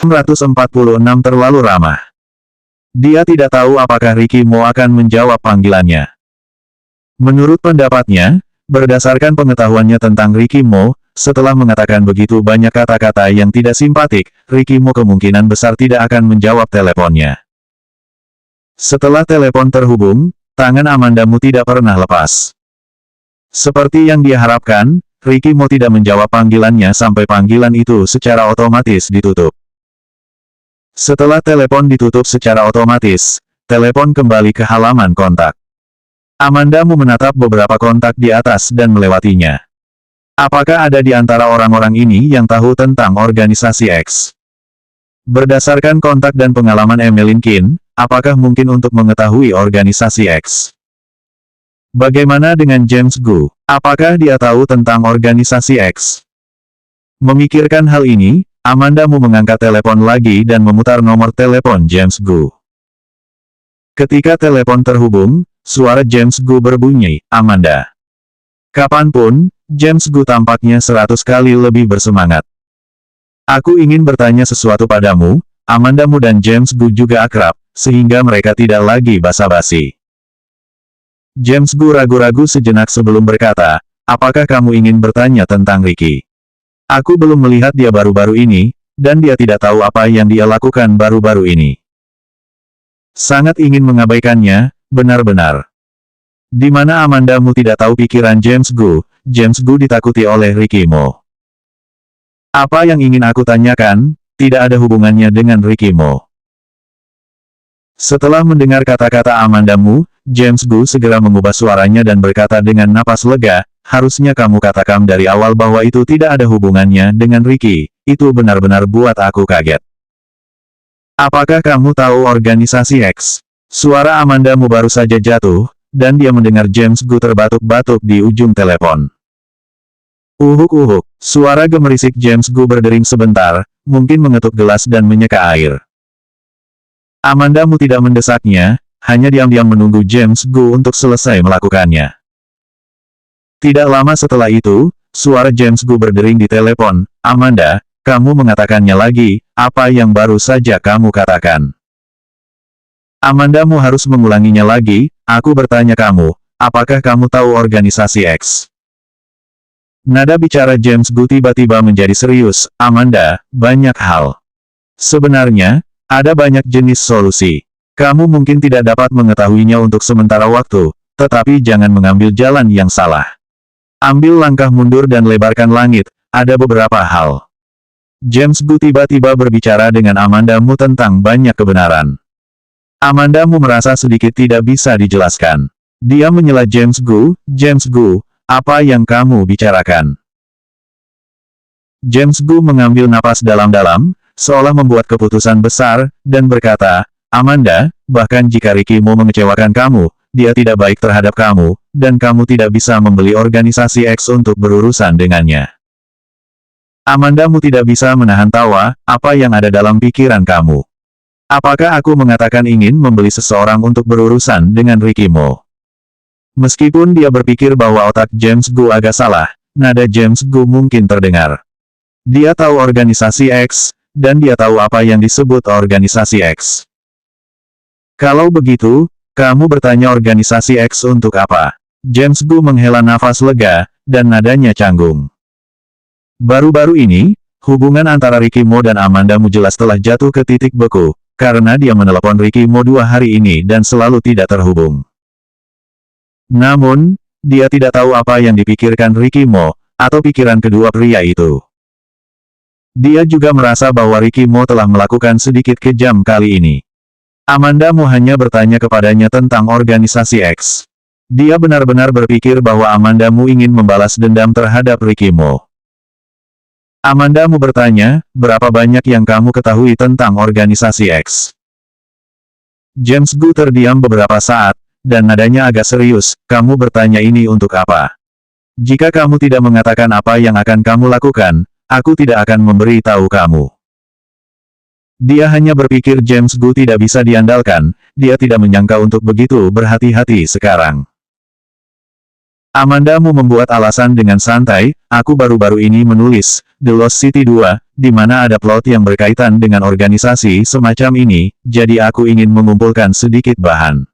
646 terlalu ramah. Dia tidak tahu apakah Ricky Mo akan menjawab panggilannya. Menurut pendapatnya, berdasarkan pengetahuannya tentang Ricky Mo, setelah mengatakan begitu banyak kata-kata yang tidak simpatik, Ricky Mo kemungkinan besar tidak akan menjawab teleponnya. Setelah telepon terhubung, tangan Amanda Mu tidak pernah lepas. Seperti yang dia harapkan, Ricky Mo tidak menjawab panggilannya sampai panggilan itu secara otomatis ditutup. Setelah telepon ditutup secara otomatis, telepon kembali ke halaman kontak. Amanda Mu menatap beberapa kontak di atas dan melewatinya. Apakah ada di antara orang-orang ini yang tahu tentang organisasi X? Berdasarkan kontak dan pengalaman Emeline Kin, apakah mungkin untuk mengetahui organisasi X? Bagaimana dengan James Gu? Apakah dia tahu tentang organisasi X? Memikirkan hal ini, Amanda Mu mengangkat telepon lagi dan memutar nomor telepon James Gu. Ketika telepon terhubung, suara James Gu berbunyi, "Amanda." Kapanpun, James Gu tampaknya 100 kali lebih bersemangat. "Aku ingin bertanya sesuatu padamu." Amanda Mu dan James Gu juga akrab, sehingga mereka tidak lagi basa-basi. James Gu ragu-ragu sejenak sebelum berkata, "Apakah kamu ingin bertanya tentang Ricky? Aku belum melihat dia baru-baru ini, dan dia tidak tahu apa yang dia lakukan baru-baru ini. Sangat ingin mengabaikannya, benar-benar." Di mana Amanda Mu tidak tahu pikiran James Gu ditakuti oleh Ricky Mo. "Apa yang ingin aku tanyakan, tidak ada hubungannya dengan Ricky Mo." Setelah mendengar kata-kata Amanda Mu, James Gu segera mengubah suaranya dan berkata dengan napas lega, "Harusnya kamu katakan dari awal bahwa itu tidak ada hubungannya dengan Ricky, itu benar-benar buat aku kaget." "Apakah kamu tahu organisasi X?" Suara Amanda Mu baru saja jatuh, dan dia mendengar James Gu terbatuk-batuk di ujung telepon. Uhuk-uhuk, suara gemerisik James Gu berdering sebentar, mungkin mengetuk gelas dan menyeka air. Amanda Mu tidak mendesaknya, hanya diam-diam menunggu James Gu untuk selesai melakukannya. Tidak lama setelah itu, suara James Gu berdering di telepon, "Amanda, kamu mengatakannya lagi, apa yang baru saja kamu katakan?" Amanda Mu harus mengulanginya lagi, "Aku bertanya kamu, apakah kamu tahu organisasi X?" Nada bicara James Gu tiba-tiba menjadi serius, "Amanda, banyak hal. Sebenarnya, ada banyak jenis solusi. Kamu mungkin tidak dapat mengetahuinya untuk sementara waktu, tetapi jangan mengambil jalan yang salah. Ambil langkah mundur dan lebarkan langit, ada beberapa hal." James Gu tiba-tiba berbicara dengan Amanda Mu tentang banyak kebenaran. Amanda Mu merasa sedikit tidak bisa dijelaskan. Dia menyela James Gu, "Apa yang kamu bicarakan?" James Gu mengambil napas dalam-dalam, seolah membuat keputusan besar, dan berkata, "Amanda, bahkan jika Ricky Mo mengecewakan kamu, dia tidak baik terhadap kamu, dan kamu tidak bisa membeli organisasi X untuk berurusan dengannya." Amanda Mu tidak bisa menahan tawa, "Apa yang ada dalam pikiran kamu? Apakah aku mengatakan ingin membeli seseorang untuk berurusan dengan Ricky Mo?" Meskipun dia berpikir bahwa otak James Gu agak salah, nada James Gu mungkin terdengar. Dia tahu organisasi X, dan dia tahu apa yang disebut organisasi X. "Kalau begitu, kamu bertanya organisasi X untuk apa?" James Gu menghela nafas lega, dan nadanya canggung. Baru-baru ini, hubungan antara Ricky Mo dan Amanda Mu jelas telah jatuh ke titik beku, karena dia menelepon Ricky Mo 2 hari ini dan selalu tidak terhubung. Namun, dia tidak tahu apa yang dipikirkan Ricky Mo, atau pikiran kedua pria itu. Dia juga merasa bahwa Ricky Mo telah melakukan sedikit kejam kali ini. Amanda Mu hanya bertanya kepadanya tentang organisasi X. Dia benar-benar berpikir bahwa Amanda Mu ingin membalas dendam terhadap Ricky Mo. Amanda Mu bertanya, "Berapa banyak yang kamu ketahui tentang organisasi X?" James Gu terdiam beberapa saat, dan nadanya agak serius, "Kamu bertanya ini untuk apa? Jika kamu tidak mengatakan apa yang akan kamu lakukan, aku tidak akan memberi tahu kamu." Dia hanya berpikir James Gu tidak bisa diandalkan, dia tidak menyangka untuk begitu berhati-hati sekarang. Amandamu membuat alasan dengan santai, aku baru-baru ini menulis, The Lost City 2, di mana ada plot yang berkaitan dengan organisasi semacam ini, jadi aku ingin mengumpulkan sedikit bahan.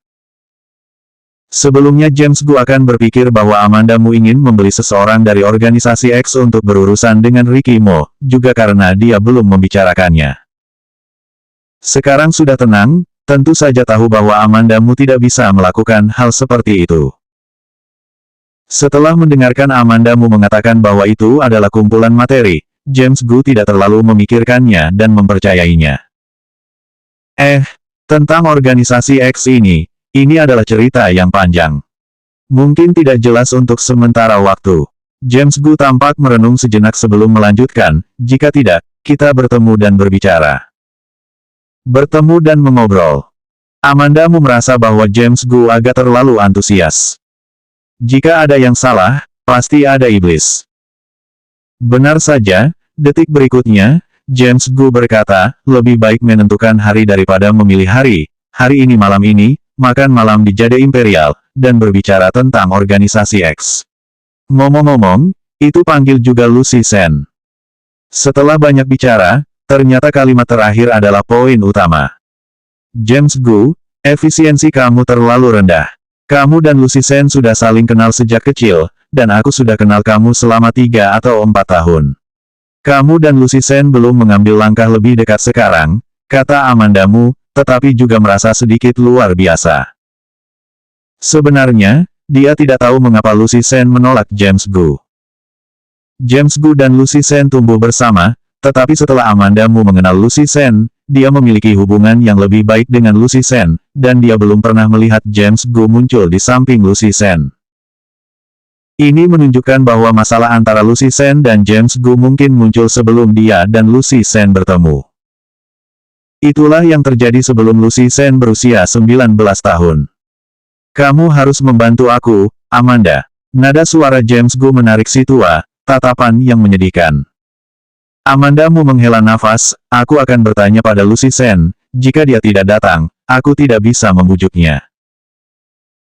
Sebelumnya James Gu akan berpikir bahwa Amandamu ingin membeli seseorang dari organisasi X untuk berurusan dengan Ricky Mo, juga karena dia belum membicarakannya. Sekarang sudah tenang, tentu saja tahu bahwa Amandamu tidak bisa melakukan hal seperti itu. Setelah mendengarkan Amandamu mengatakan bahwa itu adalah kumpulan materi, James Gu tidak terlalu memikirkannya dan mempercayainya. Tentang organisasi X ini adalah cerita yang panjang. Mungkin tidak jelas untuk sementara waktu. James Gu tampak merenung sejenak sebelum melanjutkan, jika tidak, kita bertemu dan berbicara. Bertemu dan mengobrol. Amandamu merasa bahwa James Gu agak terlalu antusias. Jika ada yang salah, pasti ada iblis. Benar saja, detik berikutnya, James Gu berkata, lebih baik menentukan hari daripada memilih hari. Hari ini malam ini, makan malam di Jade Imperial, dan berbicara tentang organisasi X. Ngomong-ngomong, itu panggil juga Lucy Sen. Setelah banyak bicara, ternyata kalimat terakhir adalah poin utama. James Gu, efisiensi kamu terlalu rendah. Kamu dan Lucy Sen sudah saling kenal sejak kecil, dan aku sudah kenal kamu selama 3 atau 4 tahun. Kamu dan Lucy Sen belum mengambil langkah lebih dekat sekarang, kata Amandamu, tetapi juga merasa sedikit luar biasa. Sebenarnya, dia tidak tahu mengapa Lucy Sen menolak James Gu. James Gu dan Lucy Sen tumbuh bersama, tetapi setelah Amandamu mengenal Lucy Sen, dia memiliki hubungan yang lebih baik dengan Lucy Sen, dan dia belum pernah melihat James Gu muncul di samping Lucy Sen. Ini menunjukkan bahwa masalah antara Lucy Sen dan James Gu mungkin muncul sebelum dia dan Lucy Sen bertemu. Itulah yang terjadi sebelum Lucy Sen berusia 19 tahun. Kamu harus membantu aku, Amanda. Nada suara James Gu menarik si tua, tatapan yang menyedihkan. Amandamu menghela nafas, aku akan bertanya pada Lucy Sen, jika dia tidak datang, aku tidak bisa membujuknya.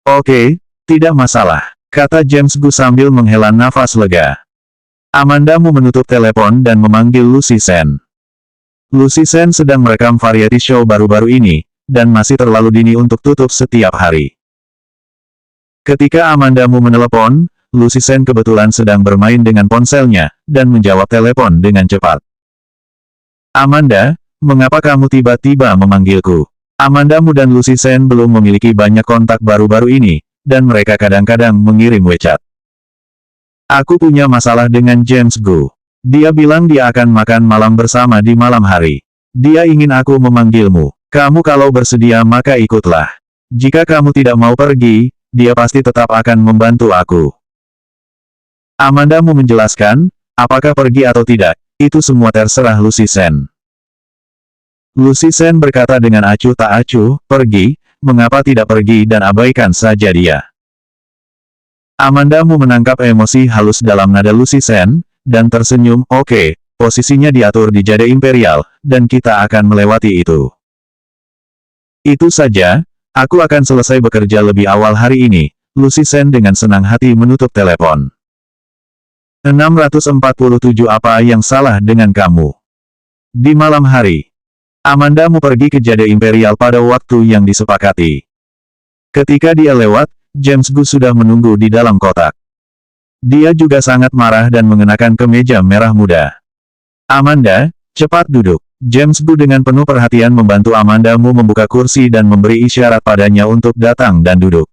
Oke, tidak masalah, kata James Gu sambil menghela nafas lega. Amandamu menutup telepon dan memanggil Lucy Sen. Lucy Sen sedang merekam variety show baru-baru ini, dan masih terlalu dini untuk tutup setiap hari. Ketika Amandamu menelepon, Lucy Sen kebetulan sedang bermain dengan ponselnya, dan menjawab telepon dengan cepat. Amanda, mengapa kamu tiba-tiba memanggilku? Amandamu dan Lucy Sen belum memiliki banyak kontak baru-baru ini, dan mereka kadang-kadang mengirim WeChat. Aku punya masalah dengan James Gu. Dia bilang dia akan makan malam bersama di malam hari. Dia ingin aku memanggilmu. Kamu kalau bersedia maka ikutlah. Jika kamu tidak mau pergi, dia pasti tetap akan membantu aku. Amandamu menjelaskan, apakah pergi atau tidak, itu semua terserah Lucy Sen. Lucy Sen berkata dengan acuh tak acuh, pergi, mengapa tidak pergi dan abaikan saja dia. Amandamu menangkap emosi halus dalam nada Lucy Sen, dan tersenyum, oke, posisinya diatur di Jade Imperial, dan kita akan melewati itu. Itu saja, aku akan selesai bekerja lebih awal hari ini, Lucy Sen dengan senang hati menutup telepon. 647 Apa yang salah dengan kamu? Di malam hari, Amandamu pergi ke Jade Imperial pada waktu yang disepakati. Ketika dia lewat, James Gu sudah menunggu di dalam kotak. Dia juga sangat marah dan mengenakan kemeja merah muda. Amanda, cepat duduk. James Gu dengan penuh perhatian membantu Amandamu membuka kursi dan memberi isyarat padanya untuk datang dan duduk.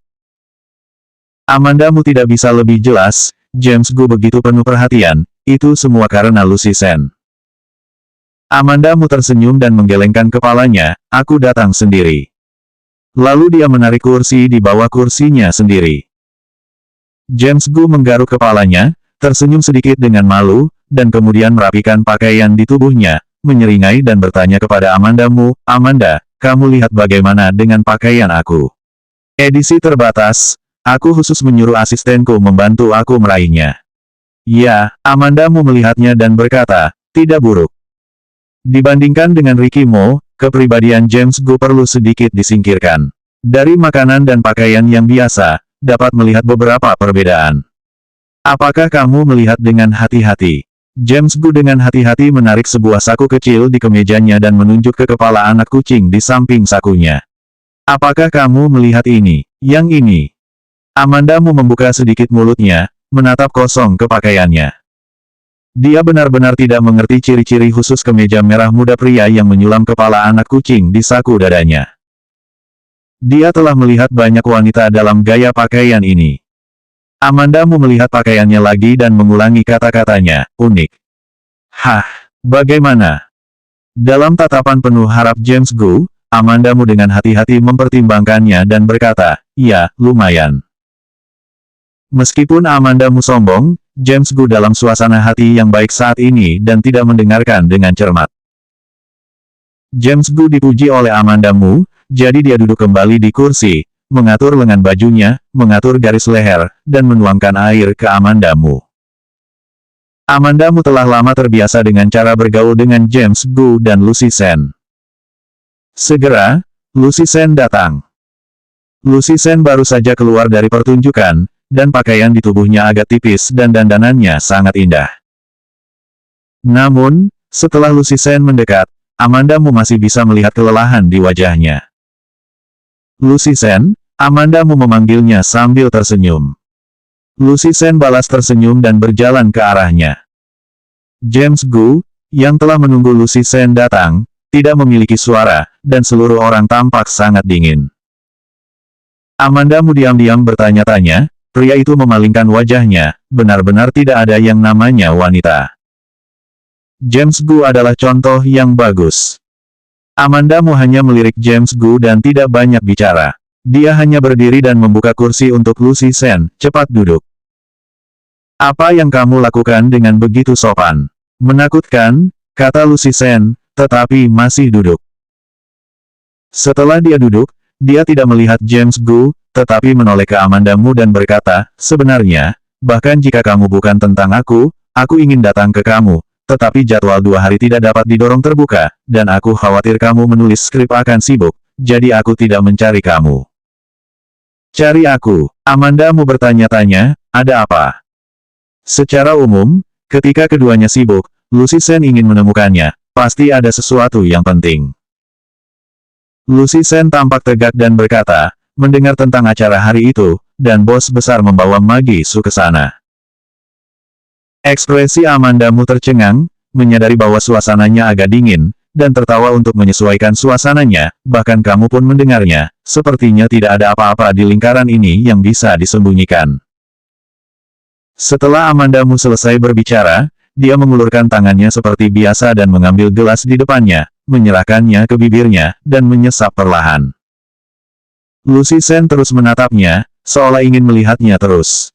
Amandamu tidak bisa lebih jelas, James Gu begitu penuh perhatian, itu semua karena Lucy Sen. Amandamu tersenyum dan menggelengkan kepalanya, aku datang sendiri. Lalu dia menarik kursi di bawah kursinya sendiri. James Gu menggaruk kepalanya, tersenyum sedikit dengan malu, dan kemudian merapikan pakaian di tubuhnya, menyeringai dan bertanya kepada Amandamu, Amanda, kamu lihat bagaimana dengan pakaian aku? Edisi terbatas. Aku khusus menyuruh asistenku membantu aku meraihnya. Ya, Amandamu melihatnya dan berkata, tidak buruk. Dibandingkan dengan Ricky Mo, kepribadian James Gu perlu sedikit disingkirkan. Dari makanan dan pakaian yang biasa, dapat melihat beberapa perbedaan. Apakah kamu melihat dengan hati-hati? James Gu dengan hati-hati menarik sebuah saku kecil di kemejanya dan menunjuk ke kepala anak kucing di samping sakunya. Apakah kamu melihat ini? Yang ini. Amanda Mu membuka sedikit mulutnya, menatap kosong ke pakaiannya. Dia benar-benar tidak mengerti ciri-ciri khusus kemeja merah muda pria yang menyulam kepala anak kucing di saku dadanya. Dia telah melihat banyak wanita dalam gaya pakaian ini. Amanda Mu melihat pakaiannya lagi dan mengulangi kata-katanya, unik. Hah, bagaimana? Dalam tatapan penuh harap James Gu, Amanda Mu dengan hati-hati mempertimbangkannya dan berkata, ya, lumayan. Meskipun Amanda Mu sombong, James Gu dalam suasana hati yang baik saat ini dan tidak mendengarkan dengan cermat. James Gu dipuji oleh Amanda Mu, jadi dia duduk kembali di kursi, mengatur lengan bajunya, mengatur garis leher, dan menuangkan air ke Amanda Mu. Amanda Mu telah lama terbiasa dengan cara bergaul dengan James Gu dan Lucy Sen. Segera, Lucy Sen datang. Lucy Sen baru saja keluar dari pertunjukan, dan pakaian di tubuhnya agak tipis dan dandanannya sangat indah. Namun, setelah Lucy Sen mendekat, Amanda Mu masih bisa melihat kelelahan di wajahnya. Lucy Sen, Amanda Mu memanggilnya sambil tersenyum. Lucy Sen balas tersenyum dan berjalan ke arahnya. James Gu, yang telah menunggu Lucy Sen datang, tidak memiliki suara, dan seluruh orang tampak sangat dingin. Amanda Mu diam-diam bertanya-tanya, pria itu memalingkan wajahnya, benar-benar tidak ada yang namanya wanita. James Gu adalah contoh yang bagus. Amanda Mu hanya melirik James Gu dan tidak banyak bicara. Dia hanya berdiri dan membuka kursi untuk Lucy Sen, cepat duduk. Apa yang kamu lakukan dengan begitu sopan? Menakutkan, kata Lucy Sen, tetapi masih duduk. Setelah dia duduk, dia tidak melihat James Gu, tetapi menoleh ke Amanda Mu dan berkata, sebenarnya, bahkan jika kamu bukan tentang aku ingin datang ke kamu, tetapi jadwal 2 hari tidak dapat didorong terbuka, dan aku khawatir kamu menulis skrip akan sibuk, jadi aku tidak mencari kamu. Cari aku? Amanda Mu bertanya-tanya, ada apa? Secara umum, ketika keduanya sibuk, Lucy Sen ingin menemukannya, pasti ada sesuatu yang penting. Lucy Sen tampak tegak dan berkata, mendengar tentang acara hari itu, dan bos besar membawa Magi Su ke sana. Ekspresi Amanda Mu tercengang, menyadari bahwa suasananya agak dingin, dan tertawa untuk menyesuaikan suasananya, bahkan kamu pun mendengarnya, sepertinya tidak ada apa-apa di lingkaran ini yang bisa disembunyikan. Setelah Amanda Mu selesai berbicara, dia mengulurkan tangannya seperti biasa dan mengambil gelas di depannya, menyerahkannya ke bibirnya, dan menyesap perlahan. Lucy Sen terus menatapnya, seolah ingin melihatnya terus.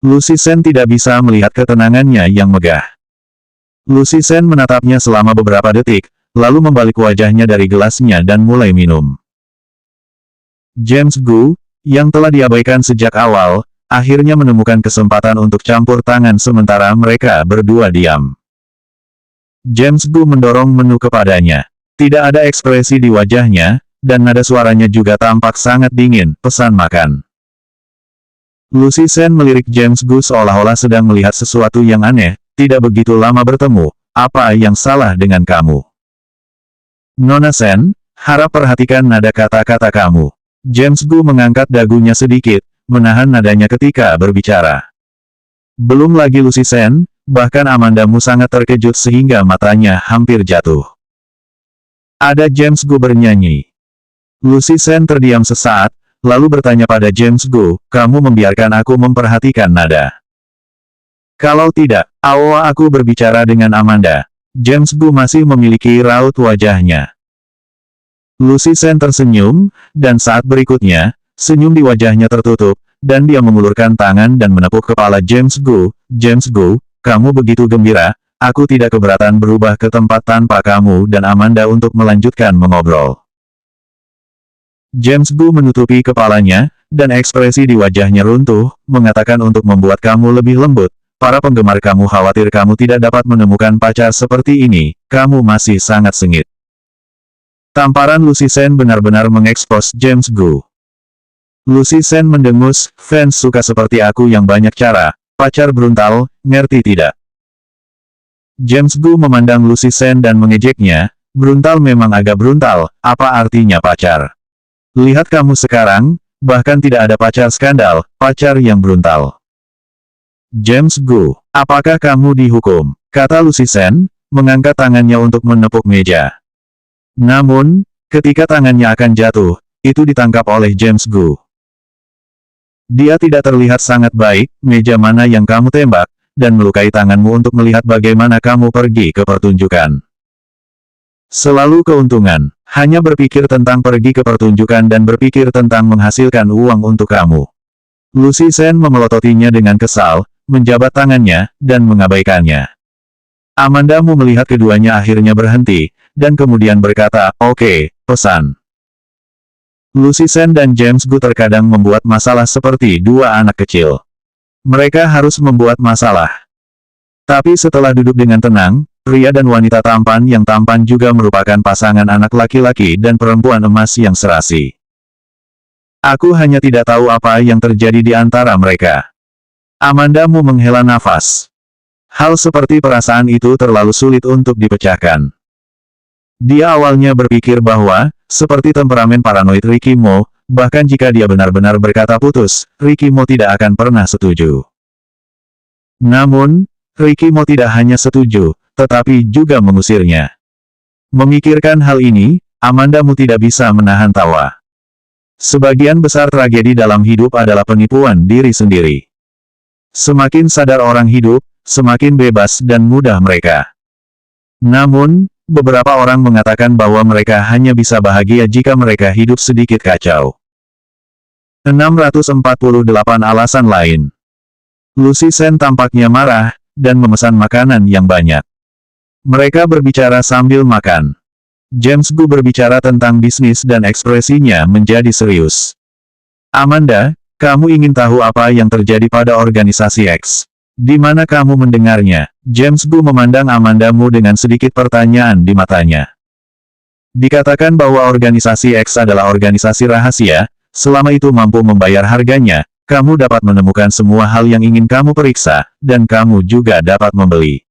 Lucy Sen tidak bisa melihat ketenangannya yang megah. Lucy Sen menatapnya selama beberapa detik, lalu membalik wajahnya dari gelasnya dan mulai minum. James Gu, yang telah diabaikan sejak awal, akhirnya menemukan kesempatan untuk campur tangan sementara mereka berdua diam. James Gu mendorong menu kepadanya. Tidak ada ekspresi di wajahnya, dan nada suaranya juga tampak sangat dingin, pesan makan. Lucy Sen melirik James Gu seolah-olah sedang melihat sesuatu yang aneh, tidak begitu lama bertemu, apa yang salah dengan kamu? Nona Sen, harap perhatikan nada kata-kata kamu. James Gu mengangkat dagunya sedikit, menahan nadanya ketika berbicara. Belum lagi Lucy Sen, bahkan Amanda Mu sangat terkejut sehingga matanya hampir jatuh. Ada James Gu bernyanyi. Lucy Sen terdiam sesaat, lalu bertanya pada James Gu, kamu membiarkan aku memperhatikan nada. Kalau tidak, awal aku berbicara dengan Amanda. James Gu masih memiliki raut wajahnya. Lucy Sen tersenyum, dan saat berikutnya, senyum di wajahnya tertutup, dan dia mengulurkan tangan dan menepuk kepala James Gu. James Gu, kamu begitu gembira, aku tidak keberatan berubah ke tempat tanpa kamu dan Amanda untuk melanjutkan mengobrol. James Gu menutupi kepalanya, dan ekspresi di wajahnya runtuh, mengatakan untuk membuat kamu lebih lembut, para penggemar kamu khawatir kamu tidak dapat menemukan pacar seperti ini, kamu masih sangat sengit. Tamparan Lucy Sen benar-benar mengekspos James Gu. Lucy Sen mendengus, fans suka seperti aku yang banyak cara, Pacar bruntal, ngerti tidak? James Gu memandang Lucy Sen dan mengejeknya, bruntal memang agak bruntal, apa artinya pacar? Lihat kamu sekarang, bahkan tidak ada pacar skandal, pacar yang bruntal. James Gu, apakah kamu dihukum? Kata Lucy Sen, mengangkat tangannya untuk menepuk meja. Namun, ketika tangannya akan jatuh, itu ditangkap oleh James Gu. Dia tidak terlihat sangat baik, meja mana yang kamu tembak, dan melukai tanganmu untuk melihat bagaimana kamu pergi ke pertunjukan. Selalu keuntungan, hanya berpikir tentang pergi ke pertunjukan dan berpikir tentang menghasilkan uang untuk kamu. Lucy Sen memelototinya dengan kesal, menjabat tangannya, dan mengabaikannya. Amandamu melihat keduanya akhirnya berhenti, dan kemudian berkata, "Oke, pesan." Lucy Sen dan James Gu terkadang membuat masalah seperti dua anak kecil. Mereka harus membuat masalah. Tapi setelah duduk dengan tenang, pria dan wanita tampan yang tampan juga merupakan pasangan anak laki-laki dan perempuan emas yang serasi. Aku hanya tidak tahu apa yang terjadi di antara mereka. Amandamu menghela nafas. Hal seperti perasaan itu terlalu sulit untuk dipecahkan. Dia awalnya berpikir bahwa, seperti temperamen paranoid Ricky Mo, bahkan jika dia benar-benar berkata putus, Ricky Mo tidak akan pernah setuju. Namun, Ricky Mo tidak hanya setuju, tetapi juga mengusirnya. Memikirkan hal ini, Amandamu tidak bisa menahan tawa. Sebagian besar tragedi dalam hidup adalah penipuan diri sendiri. Semakin sadar orang hidup, semakin bebas dan mudah mereka. Namun, beberapa orang mengatakan bahwa mereka hanya bisa bahagia jika mereka hidup sedikit kacau. 648 alasan lain. Lucy Sen tampaknya marah, dan memesan makanan yang banyak. Mereka berbicara sambil makan. James Gu berbicara tentang bisnis dan ekspresinya menjadi serius. Amanda, kamu ingin tahu apa yang terjadi pada organisasi X? Di mana kamu mendengarnya? James Gu memandang Amandamu dengan sedikit pertanyaan di matanya. Dikatakan bahwa organisasi X adalah organisasi rahasia, selama itu mampu membayar harganya, kamu dapat menemukan semua hal yang ingin kamu periksa, dan kamu juga dapat membeli.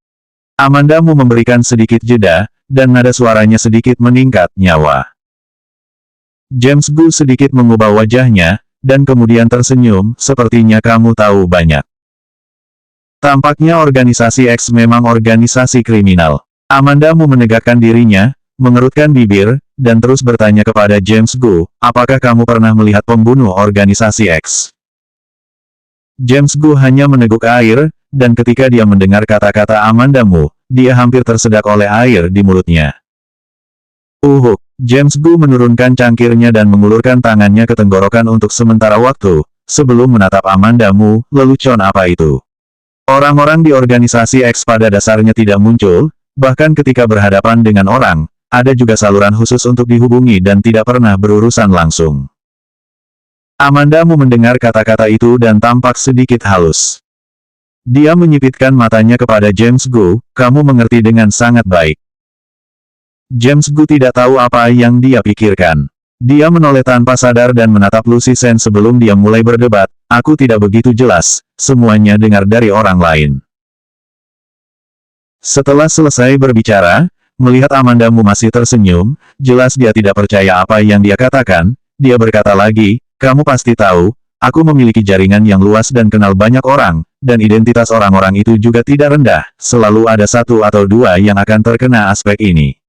Amandamu memberikan sedikit jeda, dan nada suaranya sedikit meningkat nyawa. James Gu sedikit mengubah wajahnya, dan kemudian tersenyum, sepertinya kamu tahu banyak. Tampaknya organisasi X memang organisasi kriminal. Amandamu menegakkan dirinya, mengerutkan bibir, dan terus bertanya kepada James Gu, apakah kamu pernah melihat pembunuh organisasi X? James Gu hanya meneguk air, dan ketika dia mendengar kata-kata Amandamu, dia hampir tersedak oleh air di mulutnya. James Gu menurunkan cangkirnya dan mengulurkan tangannya ke tenggorokan untuk sementara waktu, sebelum menatap Amandamu, lelucon apa itu? Orang-orang di organisasi X pada dasarnya tidak muncul, bahkan ketika berhadapan dengan orang, ada juga saluran khusus untuk dihubungi dan tidak pernah berurusan langsung. Amandamu mendengar kata-kata itu dan tampak sedikit halus. Dia menyipitkan matanya kepada James Gu, kamu mengerti dengan sangat baik. James Gu tidak tahu apa yang dia pikirkan. Dia menoleh tanpa sadar dan menatap Lucy Sen sebelum dia mulai berdebat, aku tidak begitu jelas, semuanya dengar dari orang lain. Setelah selesai berbicara, melihat Amandamu masih tersenyum, jelas dia tidak percaya apa yang dia katakan, dia berkata lagi, kamu pasti tahu, aku memiliki jaringan yang luas dan kenal banyak orang, dan identitas orang-orang itu juga tidak rendah, selalu ada satu atau dua yang akan terkena aspek ini.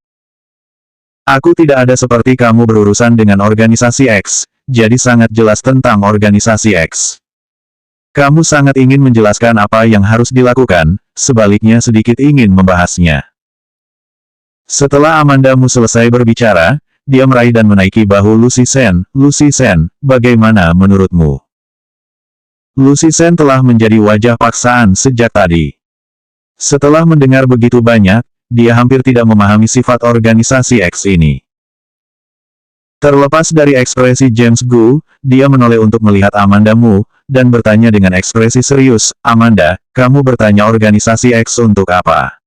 Aku tidak ada seperti kamu berurusan dengan organisasi X, jadi sangat jelas tentang organisasi X. Kamu sangat ingin menjelaskan apa yang harus dilakukan, sebaliknya sedikit ingin membahasnya. Setelah Amandamu selesai berbicara, dia meraih dan menaiki bahu Lucy Sen. Lucy Sen, bagaimana menurutmu? Lucy Sen telah menjadi wajah paksaan sejak tadi. Setelah mendengar begitu banyak, dia hampir tidak memahami sifat organisasi X ini. Terlepas dari ekspresi James Gu, dia menoleh untuk melihat Amandamu, dan bertanya dengan ekspresi serius, Amanda, kamu bertanya organisasi X untuk apa?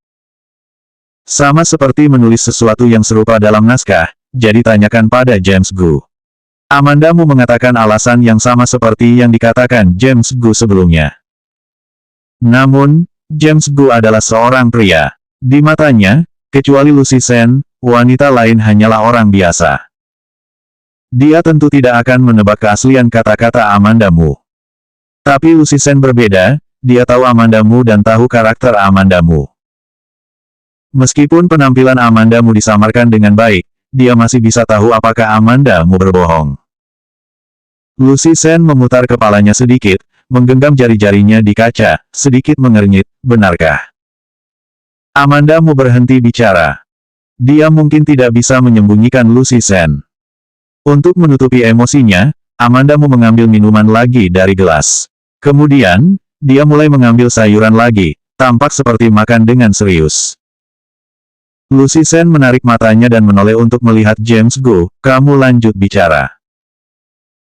Sama seperti menulis sesuatu yang serupa dalam naskah, jadi tanyakan pada James Gu. Amandamu mengatakan alasan yang sama seperti yang dikatakan James Gu sebelumnya. Namun, James Gu adalah seorang pria. Di matanya, kecuali Lucy Sen, wanita lain hanyalah orang biasa. Dia tentu tidak akan menebak keaslian kata-kata Amanda Mu. Tapi Lucy Sen berbeda, dia tahu Amanda Mu dan tahu karakter Amanda Mu. Meskipun penampilan Amanda Mu disamarkan dengan baik, dia masih bisa tahu apakah Amanda Mu berbohong. Lucy Sen memutar kepalanya sedikit, menggenggam jari-jarinya di kaca, sedikit mengernyit, benarkah? Amanda Mu berhenti bicara. Dia mungkin tidak bisa menyembunyikan Lucy Sen. Untuk menutupi emosinya, Amanda Mu mengambil minuman lagi dari gelas. Kemudian, dia mulai mengambil sayuran lagi, tampak seperti makan dengan serius. Lucy Sen menarik matanya dan menoleh untuk melihat James Gu, kamu lanjut bicara.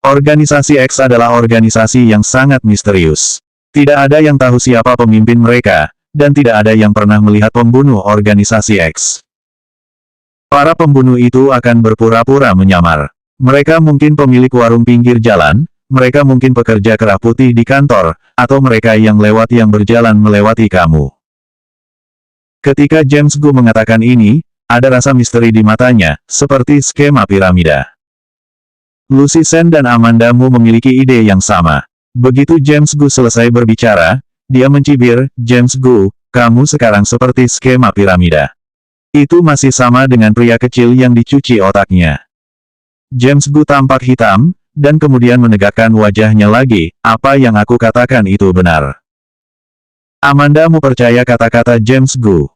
Organisasi X adalah organisasi yang sangat misterius. Tidak ada yang tahu siapa pemimpin mereka, dan tidak ada yang pernah melihat pembunuh organisasi X. Para pembunuh itu akan berpura-pura menyamar. Mereka mungkin pemilik warung pinggir jalan, mereka mungkin pekerja kerah putih di kantor, atau mereka yang lewat yang berjalan melewati kamu. Ketika James Gu mengatakan ini, ada rasa misteri di matanya, seperti skema piramida. Lucy Sen dan Amanda Mu memiliki ide yang sama. Begitu James Gu selesai berbicara, dia mencibir, James Gu, kamu sekarang seperti skema piramida. Itu masih sama dengan pria kecil yang dicuci otaknya. James Gu tampak hitam, dan kemudian menegakkan wajahnya lagi, apa yang aku katakan itu benar. Amanda Mu percaya kata-kata James Gu.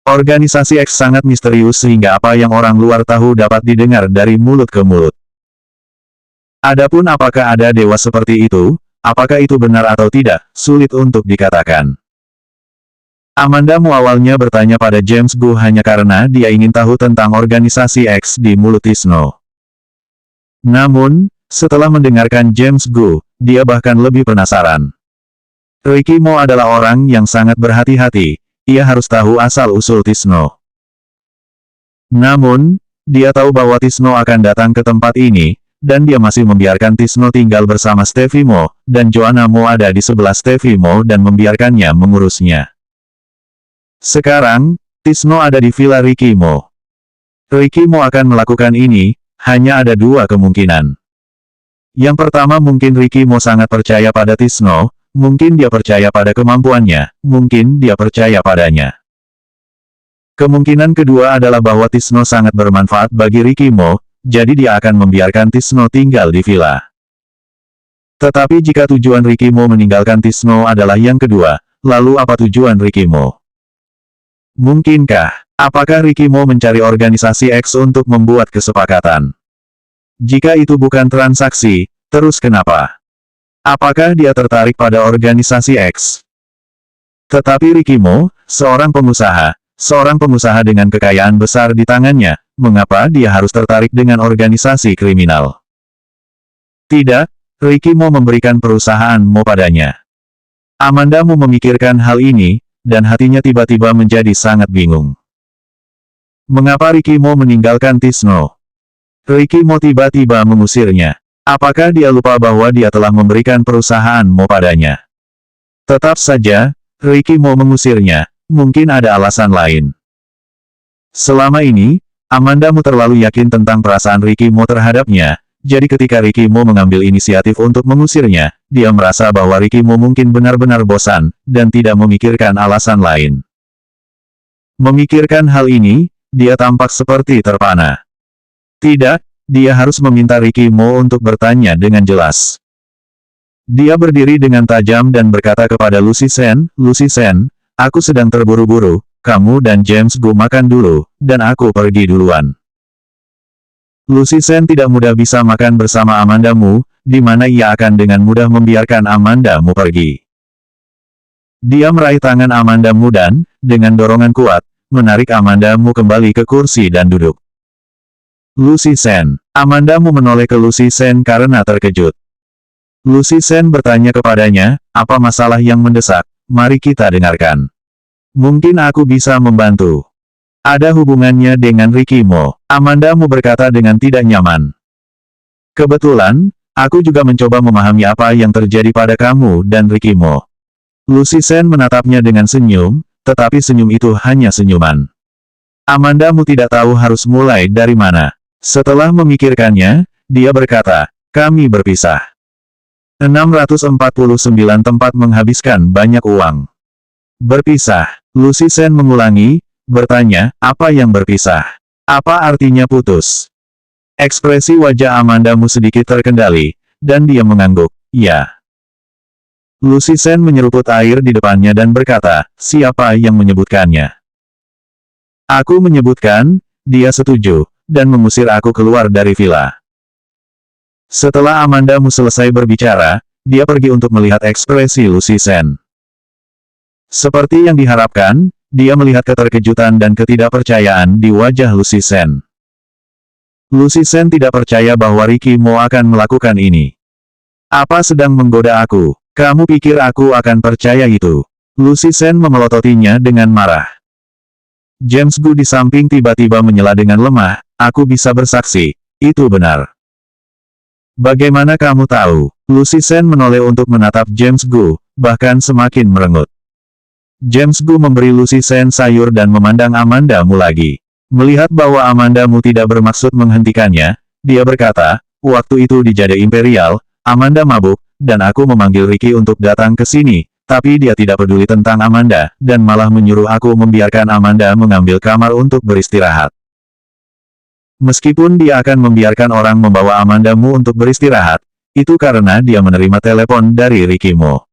Organisasi X sangat misterius sehingga apa yang orang luar tahu dapat didengar dari mulut ke mulut. Adapun apakah ada dewa seperti itu, apakah itu benar atau tidak, sulit untuk dikatakan. Amanda Mu awalnya bertanya pada James Gu hanya karena dia ingin tahu tentang organisasi X di mulut Tisno. Namun, setelah mendengarkan James Gu, dia bahkan lebih penasaran. Ricky Mo adalah orang yang sangat berhati-hati, ia harus tahu asal-usul Tisno. Namun, dia tahu bahwa Tisno akan datang ke tempat ini, dan dia masih membiarkan Tisno tinggal bersama Stevie Mo, dan Joanna Mo ada di sebelah Stevie Mo dan membiarkannya mengurusnya. Sekarang, Tisno ada di Villa Ricky Mo. Ricky Mo akan melakukan ini, hanya ada dua kemungkinan. Yang pertama mungkin Ricky Mo sangat percaya pada Tisno, mungkin dia percaya pada kemampuannya, mungkin dia percaya padanya. Kemungkinan kedua adalah bahwa Tisno sangat bermanfaat bagi Ricky Mo, jadi dia akan membiarkan Tisno tinggal di villa. Tetapi jika tujuan Ricky Mo meninggalkan Tisno adalah yang kedua, lalu apa tujuan Ricky Mo? Mungkinkah, apakah Ricky Mo mencari organisasi X untuk membuat kesepakatan? Jika itu bukan transaksi, terus kenapa? Apakah dia tertarik pada organisasi X? Tetapi Ricky Mo, seorang pengusaha dengan kekayaan besar di tangannya, mengapa dia harus tertarik dengan organisasi kriminal? Tidak, Ricky Mo memberikan perusahaan Mo padanya. Amanda Mu memikirkan hal ini, dan hatinya tiba-tiba menjadi sangat bingung. Mengapa Ricky Mo meninggalkan Tisno? Ricky Mo tiba-tiba mengusirnya. Apakah dia lupa bahwa dia telah memberikan perusahaan Mo padanya? Tetap saja, Ricky Mo mengusirnya, mungkin ada alasan lain. Selama ini, Amanda Mu terlalu yakin tentang perasaan Ricky Mo terhadapnya, jadi ketika Ricky Mo mengambil inisiatif untuk mengusirnya, dia merasa bahwa Ricky Mo mungkin benar-benar bosan, dan tidak memikirkan alasan lain. Memikirkan hal ini, dia tampak seperti terpana. Tidak, dia harus meminta Ricky Mo untuk bertanya dengan jelas. Dia berdiri dengan tajam dan berkata kepada Lucy Sen, Lucy Sen, aku sedang terburu-buru, kamu dan James Gu makan dulu, dan aku pergi duluan. Lucy Sen tidak mudah bisa makan bersama Amanda Mu, di mana ia akan dengan mudah membiarkan Amanda Mu pergi. Dia meraih tangan Amanda Mu dan, dengan dorongan kuat, menarik Amanda Mu kembali ke kursi dan duduk. Lucy Sen. Amanda Mu menoleh ke Lucy Sen karena terkejut. Lucy Sen bertanya kepadanya, apa masalah yang mendesak? Mari kita dengarkan. Mungkin aku bisa membantu. Ada hubungannya dengan Ricky Mo. Amanda Mu berkata dengan tidak nyaman. Kebetulan, aku juga mencoba memahami apa yang terjadi pada kamu dan Ricky Mo. Lucy Sen menatapnya dengan senyum, tetapi senyum itu hanya senyuman. Amandamu tidak tahu harus mulai dari mana. Setelah memikirkannya, dia berkata, kami berpisah. 649 tempat menghabiskan banyak uang. Berpisah. Lucy Sen mengulangi, bertanya, apa yang berpisah? Apa artinya putus? Ekspresi wajah Amandamu sedikit terkendali, dan dia mengangguk, ya. Lucy Sen menyeruput air di depannya dan berkata, siapa yang menyebutkannya? Aku menyebutkan, dia setuju, dan mengusir aku keluar dari villa. Setelah Amandamu selesai berbicara, dia pergi untuk melihat ekspresi Lucy Sen. Seperti yang diharapkan, dia melihat keterkejutan dan ketidakpercayaan di wajah Lucy Sen. Lucy Sen tidak percaya bahwa Ricky Mo akan melakukan ini. Apa sedang menggoda aku? Kamu pikir aku akan percaya itu? Lucy Sen memelototinya dengan marah. James Gu di samping tiba-tiba menyela dengan lemah, aku bisa bersaksi, itu benar. Bagaimana kamu tahu? Lucy Sen menoleh untuk menatap James Gu, bahkan semakin merengut. James Gu memberi Lucy Sen sayur dan memandang Amandamu lagi. Melihat bahwa Amandamu tidak bermaksud menghentikannya, dia berkata, waktu itu di Jade Imperial, Amanda mabuk, dan aku memanggil Ricky untuk datang ke sini, tapi dia tidak peduli tentang Amanda, dan malah menyuruh aku membiarkan Amanda mengambil kamar untuk beristirahat. Meskipun dia akan membiarkan orang membawa Amandamu untuk beristirahat, itu karena dia menerima telepon dari Ricky Mo.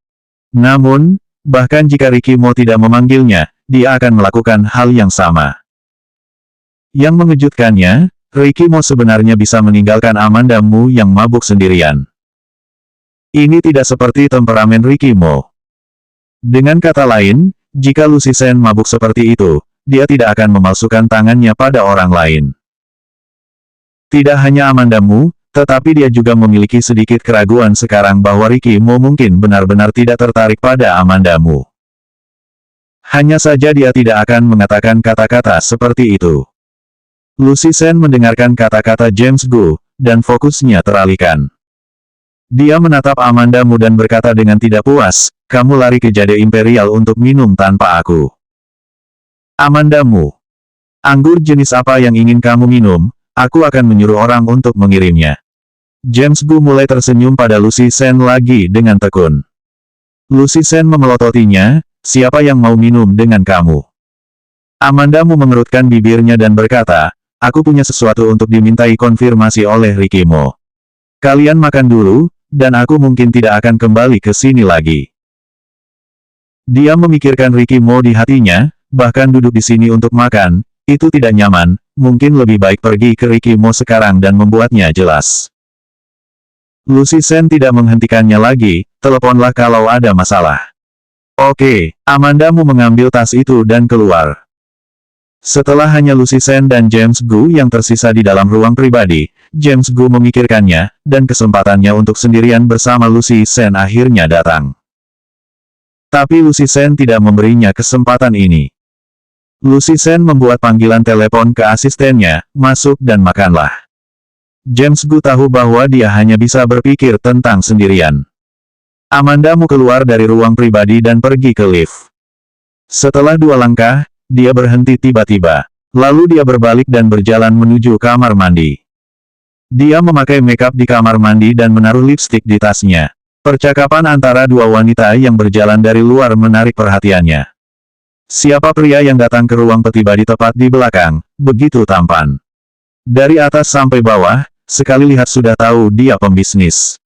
Namun, bahkan jika Ricky Mo tidak memanggilnya, dia akan melakukan hal yang sama. Yang mengejutkannya, Ricky Mo sebenarnya bisa meninggalkan Amandamu yang mabuk sendirian. Ini tidak seperti temperamen Ricky Mo. Dengan kata lain, jika Lucy Sen mabuk seperti itu, dia tidak akan memalsukan tangannya pada orang lain. Tidak hanya Amandamu, tetapi dia juga memiliki sedikit keraguan sekarang bahwa Ricky Mo mungkin benar-benar tidak tertarik pada Amandamu. Hanya saja dia tidak akan mengatakan kata-kata seperti itu. Lucy Sen mendengarkan kata-kata James Gu, dan fokusnya teralihkan. Dia menatap Amandamu dan berkata dengan tidak puas, kamu lari ke Jade Imperial untuk minum tanpa aku. Amandamu. Anggur jenis apa yang ingin kamu minum, aku akan menyuruh orang untuk mengirimnya. James Gu mulai tersenyum pada Lucy Sen lagi dengan tekun. Lucy Sen memelototinya, siapa yang mau minum dengan kamu? Amandamu mengerutkan bibirnya dan berkata, aku punya sesuatu untuk dimintai konfirmasi oleh Ricky Mo. Kalian makan dulu, dan aku mungkin tidak akan kembali ke sini lagi. Dia memikirkan Ricky Mo di hatinya, bahkan duduk di sini untuk makan, itu tidak nyaman, mungkin lebih baik pergi ke Ricky Mo sekarang dan membuatnya jelas. Lucy Sen tidak menghentikannya lagi, teleponlah kalau ada masalah. Oke, Amandamu mengambil tas itu dan keluar. Setelah hanya Lucy Sen dan James Gu yang tersisa di dalam ruang pribadi, James Gu memikirkannya, dan kesempatannya untuk sendirian bersama Lucy Sen akhirnya datang. Tapi Lucy Sen tidak memberinya kesempatan ini. Lucy Sen membuat panggilan telepon ke asistennya, masuk dan makanlah. James Gu tahu bahwa dia hanya bisa berpikir tentang sendirian. Amandamu keluar dari ruang pribadi dan pergi ke lift. Setelah 2 langkah, dia berhenti tiba-tiba. Lalu dia berbalik dan berjalan menuju kamar mandi. Dia memakai makeup di kamar mandi dan menaruh lipstik di tasnya. Percakapan antara 2 wanita yang berjalan dari luar menarik perhatiannya. Siapa pria yang datang ke ruang pribadi tepat di belakang, begitu tampan. Dari atas sampai bawah, sekali lihat sudah tahu dia pembisnis.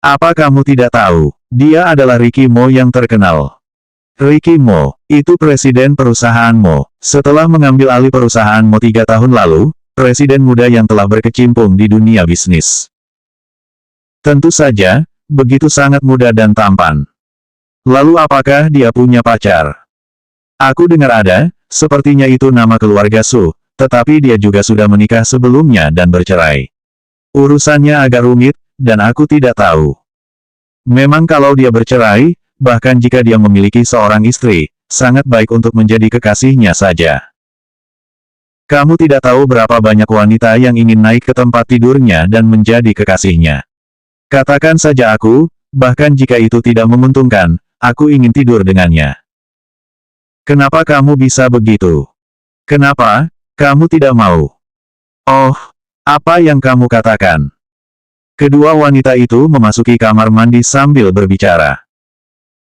Apa kamu tidak tahu? Dia adalah Ricky Mo yang terkenal. Ricky Mo, itu presiden perusahaan Mo. Setelah mengambil alih perusahaan Mo 3 tahun lalu, presiden muda yang telah berkecimpung di dunia bisnis. Tentu saja, begitu sangat muda dan tampan. Lalu apakah dia punya pacar? Aku dengar ada, sepertinya itu nama keluarga Su, tetapi dia juga sudah menikah sebelumnya dan bercerai. Urusannya agak rumit, dan aku tidak tahu. Memang kalau dia bercerai, bahkan jika dia memiliki seorang istri, sangat baik untuk menjadi kekasihnya saja. Kamu tidak tahu berapa banyak wanita yang ingin naik ke tempat tidurnya dan menjadi kekasihnya. Katakan saja aku, bahkan jika itu tidak menguntungkan, aku ingin tidur dengannya. Kenapa kamu bisa begitu? Kenapa, kamu tidak mau? Oh, apa yang kamu katakan? Kedua wanita itu memasuki kamar mandi sambil berbicara.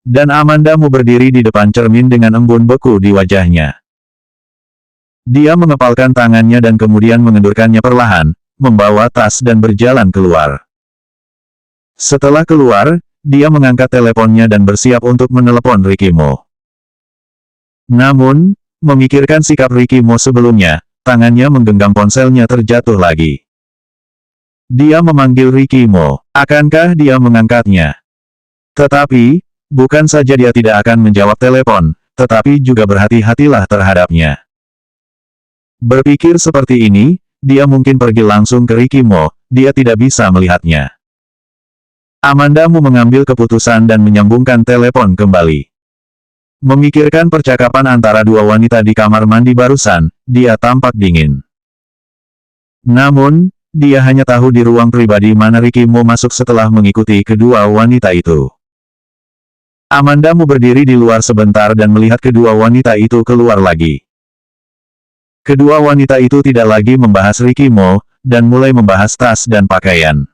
Dan Amanda Mu berdiri di depan cermin dengan embun beku di wajahnya. Dia mengepalkan tangannya dan kemudian mengendurkannya perlahan, membawa tas dan berjalan keluar. Setelah keluar, dia mengangkat teleponnya dan bersiap untuk menelepon Ricky Mo. Namun, memikirkan sikap Ricky Mo sebelumnya, tangannya menggenggam ponselnya terjatuh lagi. Dia memanggil Ricky Mo. Akankah dia mengangkatnya? Tetapi, bukan saja dia tidak akan menjawab telepon, tetapi juga berhati-hatilah terhadapnya. Berpikir seperti ini, dia mungkin pergi langsung ke Ricky Mo, dia tidak bisa melihatnya. Amanda Mu mengambil keputusan dan menyambungkan telepon kembali. Memikirkan percakapan antara dua wanita di kamar mandi barusan, dia tampak dingin. Namun, dia hanya tahu di ruang pribadi mana Ricky Mo masuk setelah mengikuti kedua wanita itu. Amanda Mu berdiri di luar sebentar dan melihat kedua wanita itu keluar lagi. Kedua wanita itu tidak lagi membahas Ricky Mo, dan mulai membahas tas dan pakaian.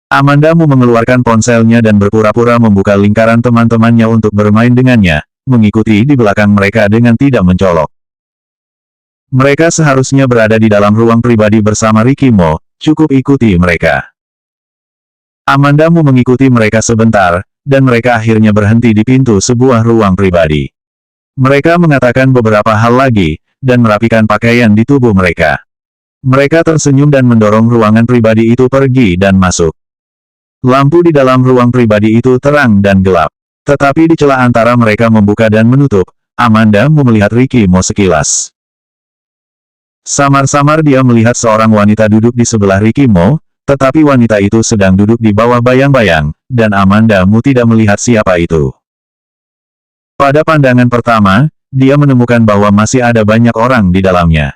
Amanda Mu mengeluarkan ponselnya dan berpura-pura membuka lingkaran teman-temannya untuk bermain dengannya, mengikuti di belakang mereka dengan tidak mencolok. Mereka seharusnya berada di dalam ruang pribadi bersama Ricky Mo, cukup ikuti mereka. Amanda Mu mengikuti mereka sebentar, dan mereka akhirnya berhenti di pintu sebuah ruang pribadi. Mereka mengatakan beberapa hal lagi, dan merapikan pakaian di tubuh mereka. Mereka tersenyum dan mendorong ruangan pribadi itu pergi dan masuk. Lampu di dalam ruang pribadi itu terang dan gelap. Tetapi di celah antara mereka membuka dan menutup, Amanda Mu melihat Ricky Mo sekilas. Samar-samar dia melihat seorang wanita duduk di sebelah Ricky Mo, tetapi wanita itu sedang duduk di bawah bayang-bayang, dan Amanda Mu tidak melihat siapa itu. Pada pandangan pertama, dia menemukan bahwa masih ada banyak orang di dalamnya.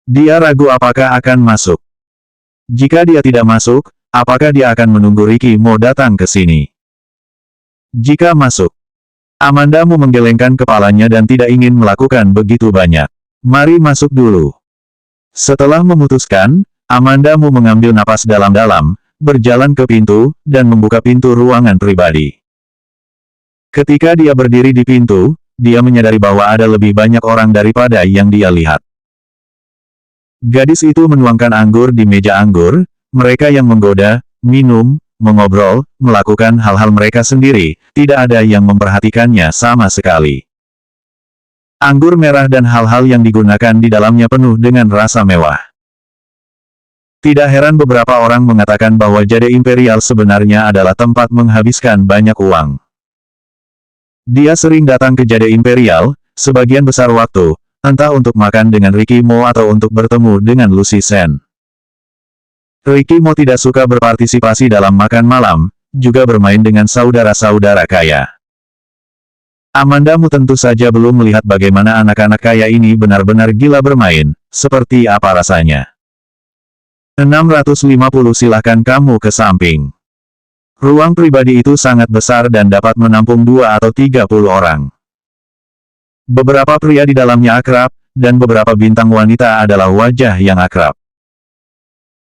Dia ragu apakah akan masuk. Jika dia tidak masuk, apakah dia akan menunggu Ricky Mo datang ke sini? Jika masuk, Amanda Mu menggelengkan kepalanya dan tidak ingin melakukan begitu banyak. Mari masuk dulu. Setelah memutuskan, Amanda Mu mengambil napas dalam-dalam, berjalan ke pintu, dan membuka pintu ruangan pribadi. Ketika dia berdiri di pintu, dia menyadari bahwa ada lebih banyak orang daripada yang dia lihat. Gadis itu menuangkan anggur di meja anggur, mereka yang menggoda, minum, mengobrol, melakukan hal-hal mereka sendiri, tidak ada yang memperhatikannya sama sekali. Anggur merah dan hal-hal yang digunakan di dalamnya penuh dengan rasa mewah. Tidak heran beberapa orang mengatakan bahwa Jade Imperial sebenarnya adalah tempat menghabiskan banyak uang. Dia sering datang ke Jade Imperial, sebagian besar waktu, entah untuk makan dengan Ricky Mo atau untuk bertemu dengan Lucy Sen. Ricky Mo tidak suka berpartisipasi dalam makan malam, juga bermain dengan saudara-saudara kaya. Amanda Mu tentu saja belum melihat bagaimana anak-anak kaya ini benar-benar gila bermain, seperti apa rasanya. 650 silahkan kamu ke samping. Ruang pribadi itu sangat besar dan dapat menampung 2 atau 30 orang. Beberapa pria di dalamnya akrab, dan beberapa bintang wanita adalah wajah yang akrab.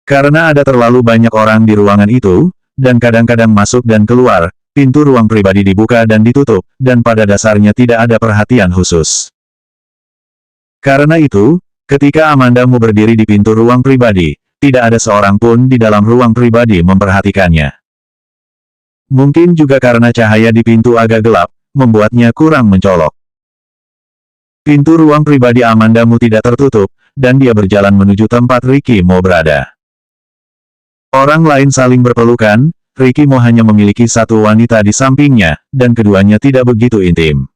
Karena ada terlalu banyak orang di ruangan itu, dan kadang-kadang masuk dan keluar, pintu ruang pribadi dibuka dan ditutup, dan pada dasarnya tidak ada perhatian khusus. Karena itu, ketika Amanda Mu berdiri di pintu ruang pribadi, tidak ada seorang pun di dalam ruang pribadi memperhatikannya. Mungkin juga karena cahaya di pintu agak gelap, membuatnya kurang mencolok. Pintu ruang pribadi Amanda Mu tidak tertutup, dan dia berjalan menuju tempat Ricky Mo berada. Orang lain saling berpelukan, Ricky Mo hanya memiliki satu wanita di sampingnya, dan keduanya tidak begitu intim.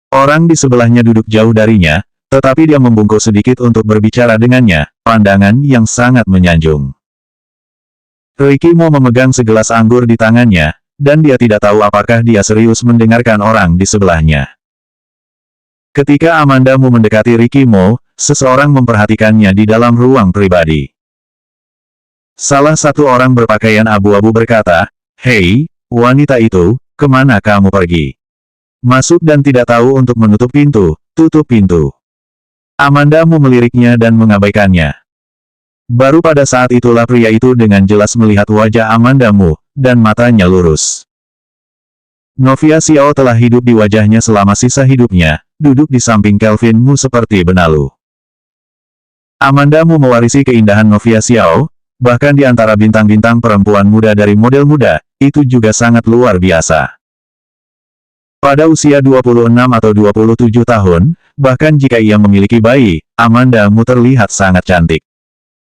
Orang di sebelahnya duduk jauh darinya, tetapi dia membungkuk sedikit untuk berbicara dengannya, pandangan yang sangat menyanjung. Ricky Mo memegang segelas anggur di tangannya, dan dia tidak tahu apakah dia serius mendengarkan orang di sebelahnya. Ketika Amanda Mu mendekati Ricky Mo, seseorang memperhatikannya di dalam ruang pribadi. Salah satu orang berpakaian abu-abu berkata, "Hei, wanita itu, kemana kamu pergi? Masuk dan tidak tahu untuk menutup pintu, tutup pintu. Amanda Mu meliriknya dan mengabaikannya. Baru pada saat itulah pria itu dengan jelas melihat wajah Amanda Mu, dan matanya lurus. Novia Xiao telah hidup di wajahnya selama sisa hidupnya, duduk di samping Kelvin Mu seperti benalu. Amanda Mu mewarisi keindahan Novia Xiao, bahkan di antara bintang-bintang perempuan muda dari model muda, itu juga sangat luar biasa. Pada usia 26 atau 27 tahun, bahkan jika ia memiliki bayi, Amanda Mu terlihat sangat cantik.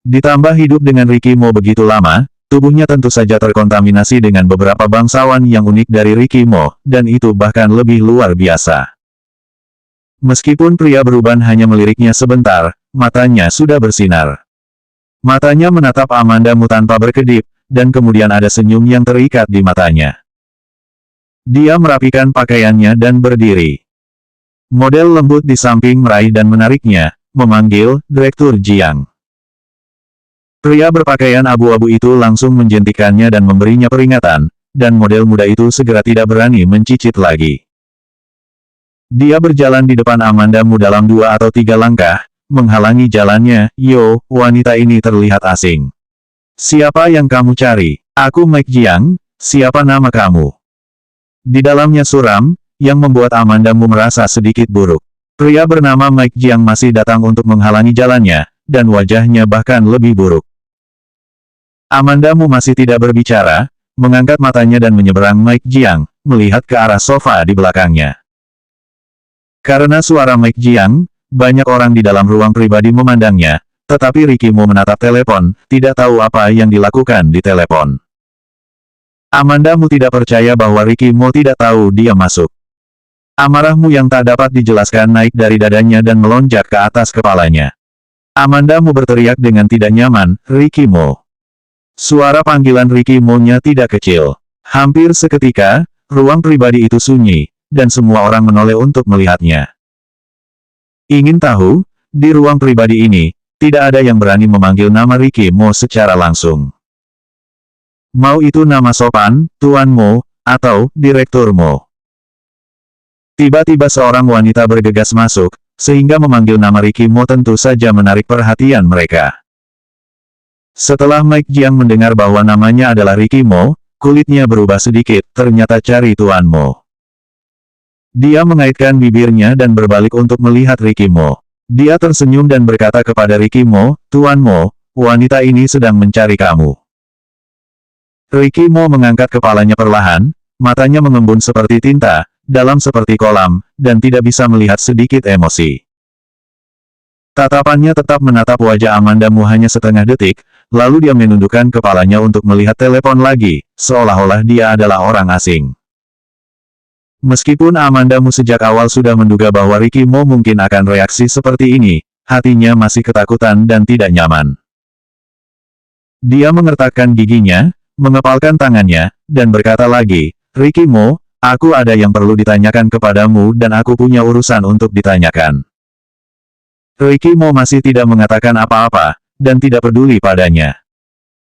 Ditambah hidup dengan Ricky Mo begitu lama, tubuhnya tentu saja terkontaminasi dengan beberapa bangsawan yang unik dari Ricky Mo, dan itu bahkan lebih luar biasa. Meskipun pria beruban hanya meliriknya sebentar, matanya sudah bersinar. Matanya menatap Amanda Mu tanpa berkedip, dan kemudian ada senyum yang terikat di matanya. Dia merapikan pakaiannya dan berdiri. Model lembut di samping meraih dan menariknya, memanggil, Direktur Jiang. Pria berpakaian abu-abu itu langsung menjentikannya dan memberinya peringatan, dan model muda itu segera tidak berani mencicit lagi. Dia berjalan di depan Amanda Mu dalam 2 atau 3 langkah, menghalangi jalannya. Yo, wanita ini terlihat asing. Siapa yang kamu cari? Aku Mike Jiang, siapa nama kamu? Di dalamnya suram, yang membuat Amanda Mu merasa sedikit buruk. Pria bernama Mike Jiang masih datang untuk menghalangi jalannya, dan wajahnya bahkan lebih buruk. Amanda Mu masih tidak berbicara, mengangkat matanya dan menyeberang Mike Jiang, melihat ke arah sofa di belakangnya. Karena suara Mike Jiang, banyak orang di dalam ruang pribadi memandangnya, tetapi Ricky Mo menatap telepon, tidak tahu apa yang dilakukan di telepon. Amanda Mu tidak percaya bahwa Ricky Mo tidak tahu dia masuk. Amarahmu yang tak dapat dijelaskan naik dari dadanya dan melonjak ke atas kepalanya. Amanda Mu berteriak dengan tidak nyaman, Ricky Mo. Suara panggilan Ricky Mo-nya tidak kecil. Hampir seketika, ruang pribadi itu sunyi, dan semua orang menoleh untuk melihatnya. Ingin tahu, di ruang pribadi ini, tidak ada yang berani memanggil nama Ricky Mo secara langsung. Mau itu nama sopan, Tuan Mo, atau Direktur Mo. Tiba-tiba seorang wanita bergegas masuk, sehingga memanggil nama Ricky Mo tentu saja menarik perhatian mereka. Setelah Mike Jiang mendengar bahwa namanya adalah Ricky Mo, kulitnya berubah sedikit, ternyata cari Tuan Mo. Dia mengaitkan bibirnya dan berbalik untuk melihat Ricky Mo. Dia tersenyum dan berkata kepada Ricky Mo, Tuan Mo, wanita ini sedang mencari kamu. Ricky Mo mengangkat kepalanya perlahan, matanya mengembun seperti tinta, dalam seperti kolam, dan tidak bisa melihat sedikit emosi. Tatapannya tetap menatap wajah Amanda Mu hanya setengah detik, lalu dia menundukkan kepalanya untuk melihat telepon lagi, seolah-olah dia adalah orang asing. Meskipun Amanda Mu sejak awal sudah menduga bahwa Ricky Mo mungkin akan reaksi seperti ini, hatinya masih ketakutan dan tidak nyaman. Dia mengertakkan giginya, mengepalkan tangannya, dan berkata lagi, Ricky Mo, aku ada yang perlu ditanyakan kepadamu dan aku punya urusan untuk ditanyakan. Ricky Mo masih tidak mengatakan apa-apa, dan tidak peduli padanya.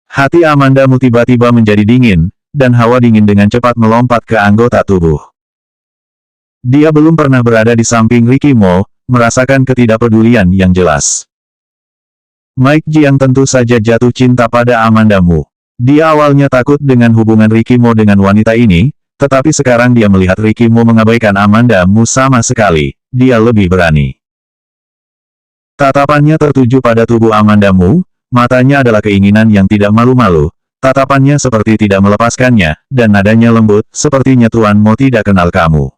Hati Amanda Mu tiba-tiba menjadi dingin, dan hawa dingin dengan cepat melompat ke anggota tubuh. Dia belum pernah berada di samping Ricky Mo, merasakan ketidakpedulian yang jelas. Mike Jiang tentu saja jatuh cinta pada Amanda Mu. Dia awalnya takut dengan hubungan Ricky Mo dengan wanita ini, tetapi sekarang dia melihat Ricky Mo mengabaikan Amanda Mu sama sekali, dia lebih berani. Tatapannya tertuju pada tubuh Amanda Mu, matanya adalah keinginan yang tidak malu-malu, tatapannya seperti tidak melepaskannya, dan nadanya lembut, sepertinya Tuan Mo tidak kenal kamu.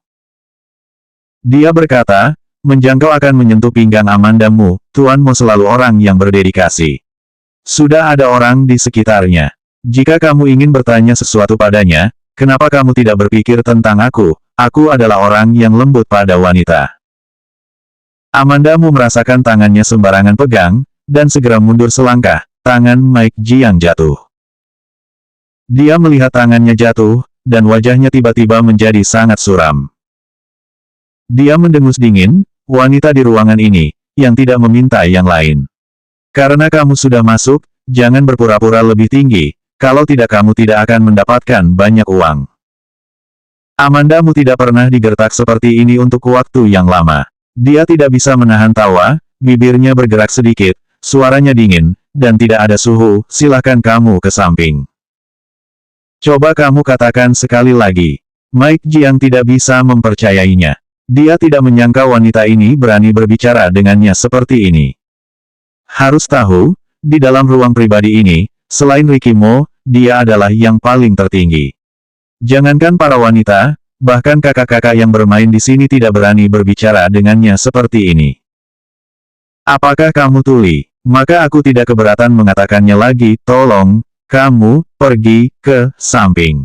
Dia berkata, menjangkau akan menyentuh pinggang Amanda Mu, Tuan Mo selalu orang yang berdedikasi. Sudah ada orang di sekitarnya. Jika kamu ingin bertanya sesuatu padanya, kenapa kamu tidak berpikir tentang aku adalah orang yang lembut pada wanita. Amanda Mu merasakan tangannya sembarangan pegang, dan segera mundur selangkah, tangan Mike Jiang jatuh. Dia melihat tangannya jatuh, dan wajahnya tiba-tiba menjadi sangat suram. Dia mendengus dingin, wanita di ruangan ini, yang tidak meminta yang lain. Karena kamu sudah masuk, jangan berpura-pura lebih tinggi, kalau tidak kamu tidak akan mendapatkan banyak uang. Amandamu tidak pernah digertak seperti ini untuk waktu yang lama. Dia tidak bisa menahan tawa, bibirnya bergerak sedikit, suaranya dingin, dan tidak ada suhu, silakan kamu ke samping. Coba kamu katakan sekali lagi. Mike Jiang tidak bisa mempercayainya. Dia tidak menyangka wanita ini berani berbicara dengannya seperti ini. Harus tahu, di dalam ruang pribadi ini, selain Ricky Mo, dia adalah yang paling tertinggi. Jangankan para wanita, bahkan kakak-kakak yang bermain di sini tidak berani berbicara dengannya seperti ini. Apakah kamu tuli? Maka aku tidak keberatan mengatakannya lagi, tolong, kamu, pergi, ke, samping.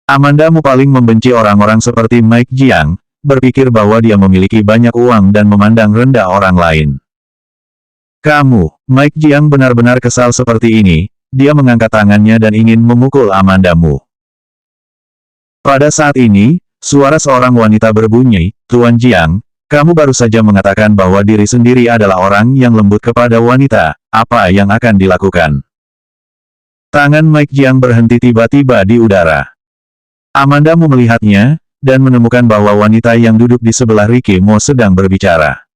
Amandamu paling membenci orang-orang seperti Mike Jiang, berpikir bahwa dia memiliki banyak uang dan memandang rendah orang lain. Kamu, Mike Jiang benar-benar kesal seperti ini, dia mengangkat tangannya dan ingin memukul Amandamu. Pada saat ini, suara seorang wanita berbunyi, Tuan Jiang, kamu baru saja mengatakan bahwa diri sendiri adalah orang yang lembut kepada wanita, apa yang akan dilakukan? Tangan Mike Jiang berhenti tiba-tiba di udara. Amandamu melihatnya, dan menemukan bahwa wanita yang duduk di sebelah Ricky Mo sedang berbicara.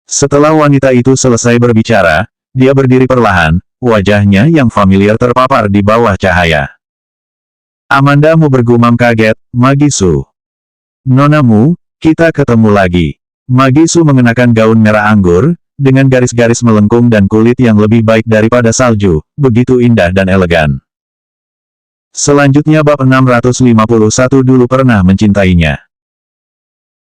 Setelah wanita itu selesai berbicara, dia berdiri perlahan, wajahnya yang familiar terpapar di bawah cahaya. Amandamu bergumam kaget, Magisu. Nonamu, kita ketemu lagi. Magisu mengenakan gaun merah anggur, dengan garis-garis melengkung dan kulit yang lebih baik daripada salju, begitu indah dan elegan. Selanjutnya bab 651 dulu pernah mencintainya.